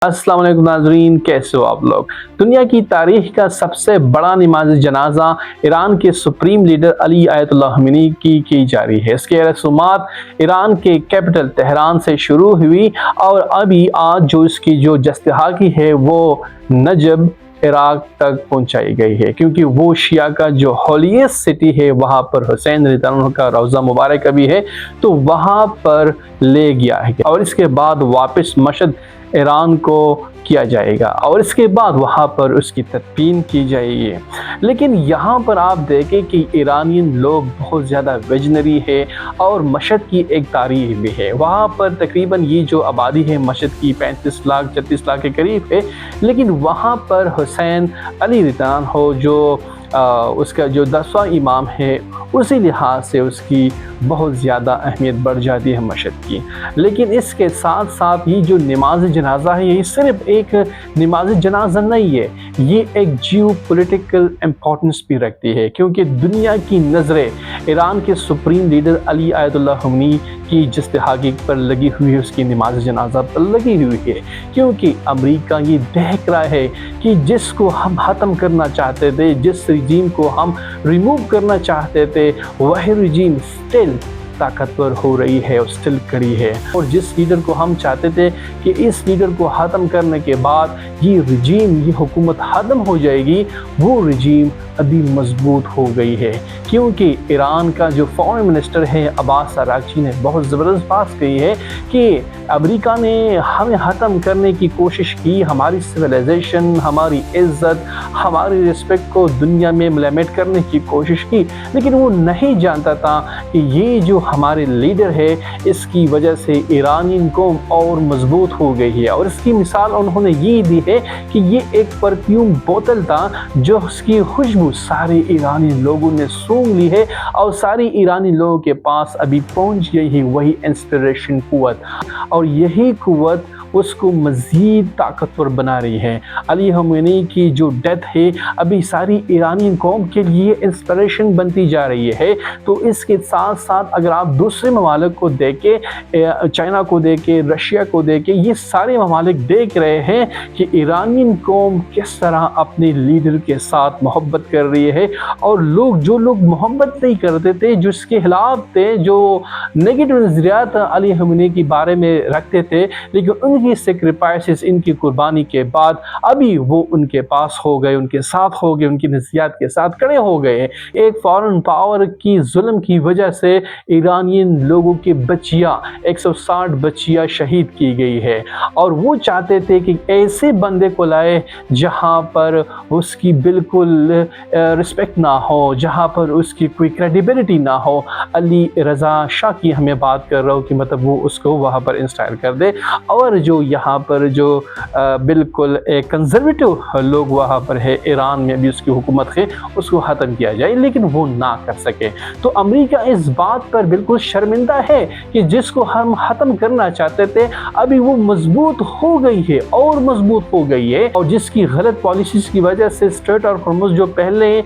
السلام علیکم ناظرین، کیسے ہو آپ لوگ؟ دنیا کی تاریخ کا سب سے بڑا نماز جنازہ ایران کے سپریم لیڈر علی آیت اللہ خمینی کی جا رہی ہے۔ اس کی رسومات ایران کے کیپٹل تہران سے شروع ہوئی اور ابھی آج جو اس کی جو جستحاکی ہے وہ نجب عراق تک پہنچائی گئی ہے، کیونکہ وہ شیعہ کا جو ہولیسٹ سٹی ہے وہاں پر حسین رضی اللہ عنہ کا روضہ مبارک بھی ہے، تو وہاں پر لے گیا ہے اور اس کے بعد واپس مشہد ایران کو کیا جائے گا اور اس کے بعد وہاں پر اس کی تدفین کی جائے گی۔ لیکن یہاں پر آپ دیکھیں کہ ایرانین لوگ بہت زیادہ ویژنری ہے اور مشہد کی ایک تاریخ بھی ہے۔ وہاں پر تقریباً یہ جو آبادی ہے مشہد کی 35 لاکھ 36 لاکھ کے قریب ہے، لیکن وہاں پر حسین علی رضی اللہ عنہ جو اس کا جو 10واں امام ہے، اسی لحاظ سے اس کی بہت زیادہ اہمیت بڑھ جاتی ہے مشہد کی۔ لیکن اس کے ساتھ ساتھ یہ جو نماز جنازہ ہے، یہ صرف ایک نماز جنازہ نہیں ہے، یہ ایک جیو پولیٹیکل امپورٹنس بھی رکھتی ہے، کیونکہ دنیا کی نظریں ایران کے سپریم لیڈر علی آیت اللہ خمینی کی جستحاکی پر لگی ہوئی ہے، اس کی نماز جنازہ پر لگی ہوئی ہے، کیونکہ امریکہ یہ دیکھ رہا ہے کہ جس کو ہم ختم کرنا چاہتے تھے، جس رجیم کو ہم ریموو کرنا چاہتے تھے، وہی رجیم سٹل طاقتور ہو رہی ہے اور سٹل کڑی ہے، اور جس لیڈر کو ہم چاہتے تھے کہ اس لیڈر کو ختم کرنے کے بعد یہ رجیم، یہ حکومت ختم ہو جائے گی، وہ رجیم ابھی مضبوط ہو گئی ہے، کیونکہ ایران کا جو فارن منسٹر ہے عباس اراغچی نے بہت زبردست بات کہی ہے کہ امریکہ نے ہمیں ختم کرنے کی کوشش کی، ہماری سویلائزیشن، ہماری عزت، ہماری رسپیکٹ کو دنیا میں ملیمٹ کرنے کی کوشش کی، لیکن وہ نہیں جانتا تھا کہ یہ جو ہمارے لیڈر ہے، اس کی وجہ سے ایرانی قوم اور مضبوط ہو گئی ہے۔ اور اس کی مثال انہوں نے یہ دی ہے کہ یہ ایک پرفیوم بوتل تھا جو اس کی خوشبو سارے ایرانی لوگوں نے سونگھ لی ہے اور ساری ایرانی لوگوں کے پاس ابھی پہنچ گئی ہے وہی انسپریشن قوت، اور یہی قوت اس کو مزید طاقتور بنا رہی ہے۔ علی خمینی کی جو ڈیتھ ہے ابھی ساری ایرانی قوم کے لیے انسپریشن بنتی جا رہی ہے۔ تو اس کے ساتھ ساتھ اگر آپ دوسرے ممالک کو دیکھیں، چائنا کو دیکھیں، رشیا کو دیکھیں، یہ سارے ممالک دیکھ رہے ہیں کہ ایرانی قوم کس طرح اپنے لیڈر کے ساتھ محبت کر رہی ہے، اور جو لوگ محبت نہیں کرتے تھے، جو اس کے خلاف تھے، جو نیگیٹو نظریات علی خمینی کے بارے میں رکھتے تھے، لیکن ان کی سیکریفائسز، ان کی قربانی کے بعد ابھی وہ ان کے پاس ہو گئے، ان کے ساتھ ہو گئے، ان کی نظریات کے ساتھ کھڑے ہو گئے۔ ایک فارن پاور کی ظلم کی وجہ سے ایرانی لوگوں کی بچیاں 160 بچیاں شہید کی گئی ہے، اور وہ چاہتے تھے کہ ایسے بندے کو لائے جہاں پر اس کی بالکل رسپیکٹ نہ ہو، جہاں پر اس کی کوئی کریڈیبلٹی نہ ہو۔ علی رضا شاہ کی ہمیں بات کر رہا ہوں کہ مطلب وہ اس کو وہاں پر انسٹائل کر دے، اور جو یہاں پر جو بالکل ایک کنزرویٹو لوگ وہاں پر ہے ایران میں بھی اس کی حکومت ہے، اس کو ختم کیا جائے، لیکن وہ نہ کر سکے۔ تو امریکہ اس بات پر بالکل شرمندہ ہے کہ جس کو ہم ختم کرنا چاہتے تھے ابھی وہ مضبوط ہو گئی ہے اور مضبوط ہو گئی ہے، اور جس کی غلط پالیسیز کی وجہ سے اسٹریٹ اور ہارمز جو پہلے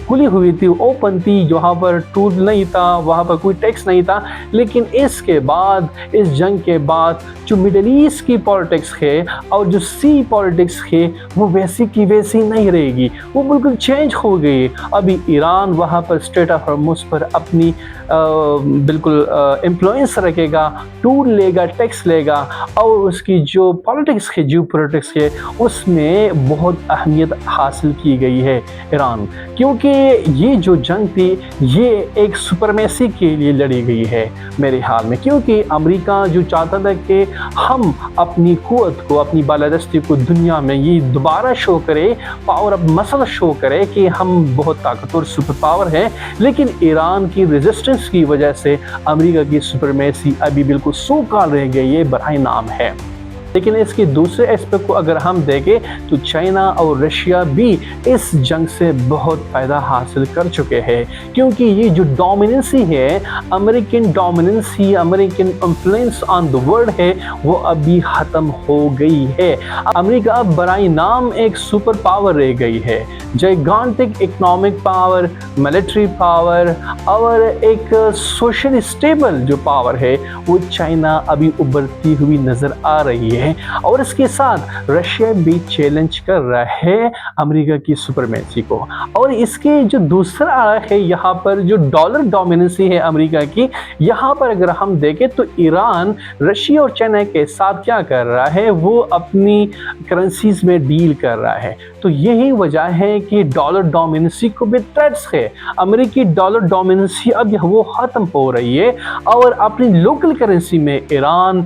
کھلی ہوئی تھی، اوپن تھی، جہاں پر ٹول نہیں تھا، وہاں پر کوئی ٹیکس نہیں تھا، لیکن اس کے بعد، اس جنگ کے بعد جو مڈل ایسٹ کی پالیٹکس ہے اور جو سی پالیٹکس ہے وہ ویسی کی ویسی نہیں رہے گی، وہ بالکل چینج ہو گئی۔ ابھی ایران وہاں پر اسٹریٹ آف ہارمز پر اپنی بالکل انفلوئنس رکھے گا، ٹول لے گا، ٹیکس لے گا، اور اس کی جو پالیٹکس ہے، جیو پولیٹکس ہے، اس میں بہت اہمیت حاصل کی گئی ہے ایران، کیونکہ یہ جو جنگ تھی یہ ایک سپرمیسی کے لیے لڑی گئی ہے میرے حال میں، کیونکہ امریکہ جو چاہتا تھا کہ ہم اپنی قوت کو، اپنی بالادستی کو دنیا میں یہ دوبارہ شو کرے، پاور اپ مسل شو کرے کہ ہم بہت طاقتور سپر پاور ہیں، لیکن ایران کی ریزسٹنس کی وجہ سے امریکہ کی سپرمیسی ابھی بالکل سوکھا رہ گئی ہے، برائے نام ہے۔ لیکن اس کے دوسرے اسپیکٹ کو اگر ہم دیکھیں تو چائنا اور رشیا بھی اس جنگ سے بہت فائدہ حاصل کر چکے ہیں، کیونکہ یہ جو ڈومیننسی ہے، American dominancy, American influence on the world ہے، وہ ابھی ختم ہو گئی ہے۔ امریکہ اب برائے نام ایک سپر پاور رہ گئی ہے، جائگانٹک اکنامک پاور، ملٹری پاور، اور ایک سوشل اسٹیبل جو پاور ہے وہ چائنا ابھی ابھرتی ہوئی نظر آ رہی ہے۔ ہے، اور اس کے ساتھ رشیا بھی چیلنج کر رہا ہے امریکہ کی سپرمیسی کو۔ اور اس کے جو دوسرا ہے یہاں پر جو ڈالر ڈومیننسی ہے امریکہ کی، یہاں پر اگر ہم دیکھیں تو ایران رشیا اور چائنا کے ساتھ کیا کر رہا ہے، وہ اپنی کرنسیز میں ڈیل کر رہا ہے۔ تو یہی وجہ ہے کہ ڈالر ڈومیننسی کو بھی تھریٹس ہے۔ امریکی ڈالر ڈومیننسی اب وہ ختم ہو رہی ہے، اور اپنی لوکل کرنسی میں ایران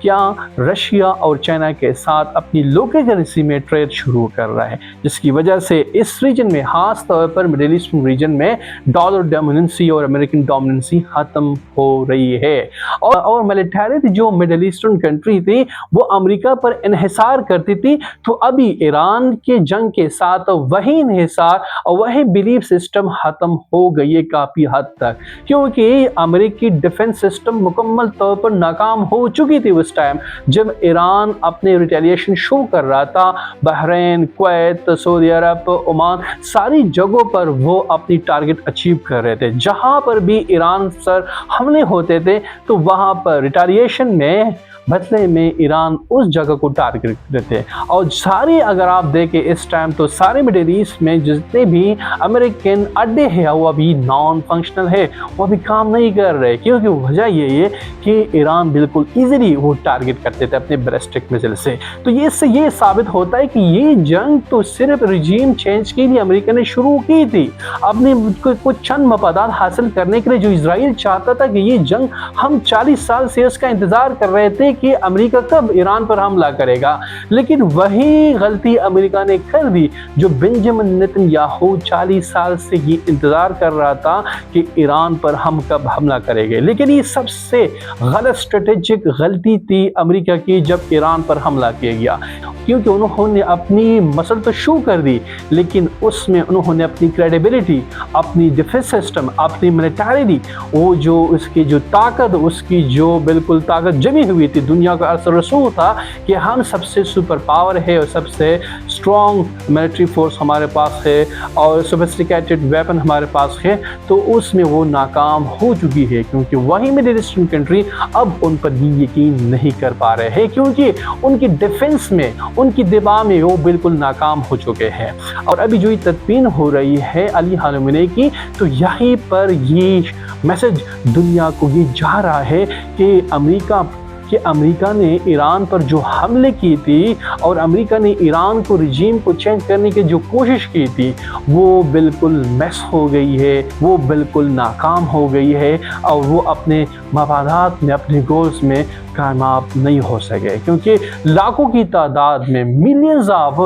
کیا رشیا اور چائنا کے ساتھ اپنی لوکل کرنسی میں ٹریڈ شروع کر رہا ہے، جس کی وجہ سے اس ریجن میں خاص طور پر مڈل ایسٹرن ریجن میں ڈالر ڈومیننسی اور امریکن ڈومیننسی ختم ہو رہی ہے۔ اور ملیٹری جو مڈل ایسٹرن کنٹری تھی وہ امریکہ پر انحصار کرتی تھی، تو ابھی ایران کے جنگ کے ساتھ وہی انحصار اور وہی بیلیف سسٹم ختم ہو گئی ہے کافی حد تک، کیونکہ امریکی ڈیفنس سسٹم مکمل طور پر ناکام ہو چکی تھی اس ٹائم جب ایران اپنے ریٹیلیشن شو کر رہا تھا۔ بحرین، کویت، سعودی عرب، عمان، ساری جگہوں پر وہ اپنی ٹارگٹ اچیو کر رہے تھے۔ جہاں پر بھی ایران سر حملے ہوتے تھے تو وہاں پر ریٹیلیشن میں بدلے میں ایران اس جگہ کو ٹارگٹ کرتے ہیں۔ اور سارے اگر آپ دیکھیں اس ٹائم تو سارے مڈل ایسٹ میں جتنے بھی امریکن اڈے ہیں وہ ابھی نان فنکشنل ہے، وہ ابھی کام نہیں کر رہے، کیونکہ وجہ یہ ہے کہ ایران بالکل ایزیلی وہ ٹارگٹ کرتے تھے اپنے بیلسٹک میزائل سے۔ تو اس سے یہ ثابت ہوتا ہے کہ یہ جنگ تو صرف رجیم چینج کے لیے امریکہ نے شروع کی تھی، اپنے کچھ چند مفادات حاصل کرنے کے لیے، جو اسرائیل چاہتا تھا کہ یہ جنگ ہم 40 سال سے اس کا انتظار کر رہے تھے کہ امریکہ کب ایران پر حملہ کرے گا، لیکن وہی غلطی امریکہ نے کر دی جو بنجامن نیتن یاہو 40 سال سے یہ انتظار کر رہا تھا کہ ایران پر ہم کب حملہ کریں گے۔ لیکن یہ سب سے غلط اسٹریٹجک غلطی تھی امریکہ کی جب ایران پر حملہ کیا گیا، کیونکہ انہوں نے اپنی مسل تو شو کر دی، لیکن اس میں انہوں نے اپنی کریڈیبلٹی، اپنی ڈیفنس سسٹم، اپنی ملٹری، وہ جو اس کی جو طاقت، اس کی جو بالکل طاقت جمی ہوئی تھی، دنیا کا اثر رسوخ تھا کہ ہم سب سے سپر پاور ہے اور سب سے اسٹرانگ ملٹری فورس ہمارے پاس ہے اور سوفسٹیکیٹڈ ویپن ہمارے پاس ہے، تو اس میں وہ ناکام ہو چکی ہے، کیونکہ وہی مڈل ایسٹرن کنٹری اب ان پر یہ یقین نہیں کر پا رہے ہیں، کیونکہ ان کی ڈیفنس میں، ان کی دفاع میں وہ بالکل ناکام ہو چکے ہیں۔ اور ابھی جو یہ تدفین ہو رہی ہے علی خامنئی کی، تو یہیں پر یہ میسج دنیا کو یہ جا رہا ہے کہ امریکہ نے ایران پر جو حملے کی تھی اور امریکہ نے ایران کو رجیم کو چینج کرنے کی جو کوشش کی تھی وہ بالکل مس ہو گئی ہے، وہ بالکل ناکام ہو گئی ہے، اور وہ اپنے مفادات میں، اپنے گولز میں کامیاب نہیں ہو سکے، کیونکہ لاکھوں کی تعداد میں ملینز آف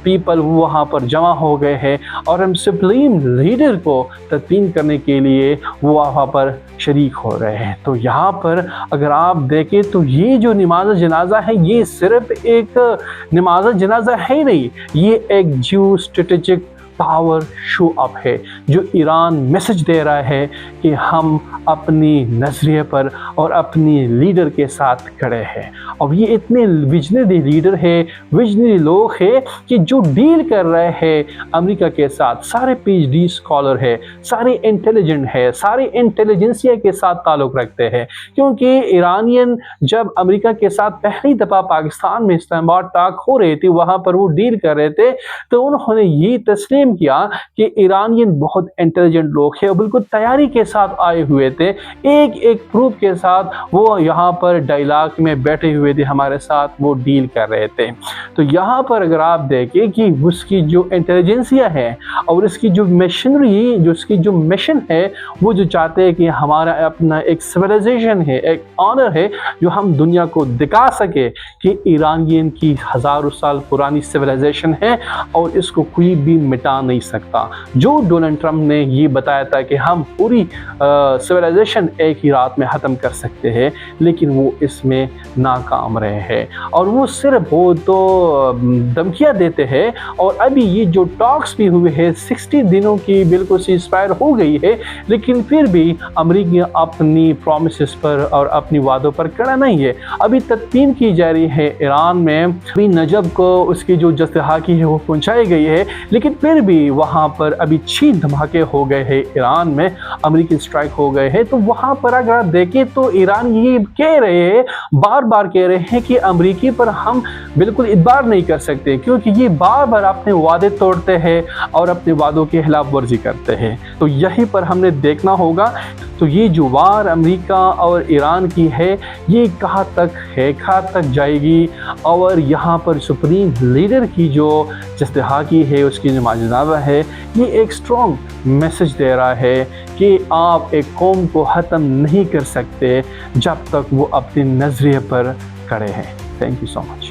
پیپل وہاں پر جمع ہو گئے ہیں، اور ہم سپریم لیڈر کو تدفین کرنے کے لیے وہ وہاں پر شریک ہو رہے ہیں۔ تو یہاں پر اگر آپ دیکھیں تو یہ جو نماز جنازہ ہے یہ صرف ایک نماز جنازہ ہے نہیں، یہ ایک جیو اسٹریٹجک پاور شو اپ ہے جو ایران میسج دے رہا ہے کہ ہم اپنی نظریے پر اور اپنی لیڈر کے ساتھ کھڑے ہیں۔ اور یہ اتنے ویژنری لیڈر ہے، ویژنری لوگ ہیں کہ جو ڈیل کر رہے ہیں امریکہ کے ساتھ، سارے پی ایچ ڈی اسکالر ہے، سارے انٹیلیجنٹ ہے، سارے انٹیلیجنسیا کے ساتھ تعلق رکھتے ہیں، کیونکہ ایرانین جب امریکہ کے ساتھ پہلی دفعہ پاکستان میں اسلام آباد ٹاک ہو رہی تھی، وہاں پر وہ ڈیل کر رہے تھے، تو انہوں نے یہ تسلیم کیا کہ ایرانین بہت انٹیلیجنٹ لوگ ہیں اور بالکل تیاری کے ساتھ آئے ہوئے تھے، ایک ایک پروف کے ساتھ وہ یہاں پر ڈائلاگ میں بیٹھے ہوئے تھے، ہمارے ساتھ وہ ڈیل کر رہے تھے۔ تو یہاں پر اگر آپ دیکھیں کہ اس کی جو انٹیلیجنسیا ہے اور اس کی جو مشنری، جو اس کی جو مشن ہے، وہ جو چاہتے ہیں کہ ہمارا اپنا ایک سویلائزیشن ہے، ایک آنر ہے جو ہم دنیا کو دکھا سکے کہ ایرانین کی ہزاروں سال پرانی سویلائزیشن ہے اور اس کو کوئی بھی مٹا نہیں سکتا۔ جو ڈونلڈ ٹرمپ نے یہ بتایا تھا کہ ہم پوری سویلائزیشن ایک ہی رات میں ختم کر سکتے ہیں، لیکن وہ اس میں ناکام رہے ہیں، اور وہ صرف وہ تو دھمکیاں دیتے ہیں۔ اور ابھی یہ جو ٹاکس بھی ہوئے ہیں 60 دنوں کی بالکل سیز فائر ہو گئی ہے، لیکن پھر بھی امریکہ اپنی پرومسز پر اور اپنی وعدوں پر کھڑا نہیں ہے۔ ابھی تدفین کی جا رہی ہے ایران میں، ابھی نجب کو اس کی جو جستحاقی ہے وہ پہنچائی گئی ہے، لیکن پھر بھی وہاں پر ابھی 6 دھماکے ہو گئے ہیں ایران میں، امریکی اسٹرائک ہو گئے ہیں، تو وہاں پر اگر آپ دیکھیں تو ایران یہ کہہ رہے ہیں، بار بار کہہ رہے ہیں کہ امریکی پر ہم بالکل اعتبار نہیں کر سکتے، کیونکہ یہ بار بار اپنے وعدے توڑتے ہیں اور اپنے وعدوں کی خلاف ورزی کرتے ہیں۔ تو یہی پر ہم نے دیکھنا ہوگا، تو یہ جو وار امریکہ اور ایران کی ہے یہ کہاں تک ہے، کہاں تک جائے گی، اور یہاں پر سپریم لیڈر کی جو جستحاقی ہے، اس کی جو معجزہ ہے، یہ ایک سٹرونگ میسج دے رہا ہے کہ آپ ایک قوم کو ختم نہیں کر سکتے جب تک وہ اپنے نظریے پر کھڑے ہیں۔ Thank you so much.